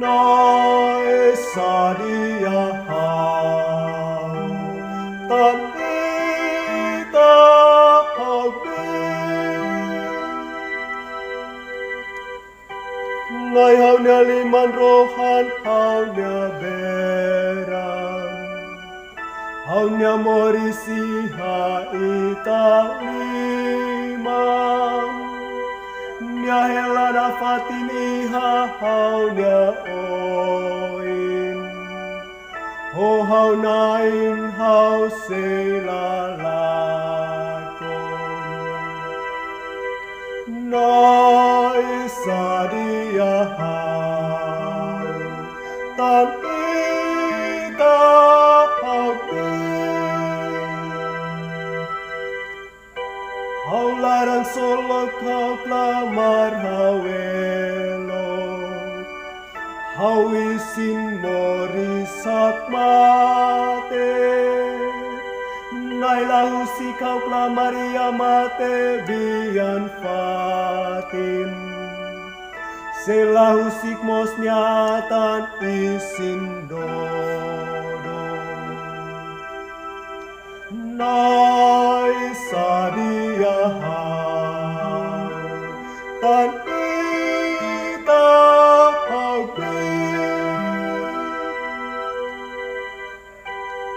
Noi sadia hau tan ita hau Noi hau nya liman rohan hau nya berang hau nya morisi ha ita limang nya helana fatin iha hau nya oin ho hau nain hau selalakon Noi sadia hau tan ita hau hau larang solok hau klamar hau elok hau isin morisak mate Nailah usik hau klamar ia mate bian fatin Selah usik mos nyatan isin dodo Noi sadia hau tan ita hau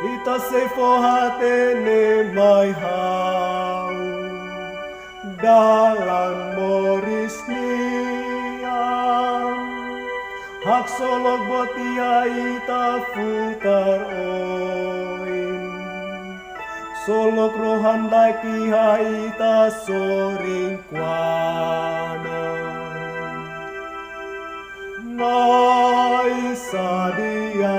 Ita sefo hatene mai hau dalam moris niang hak solok botia ita futar oin solok rohan laki ita soring kuana Noi sadia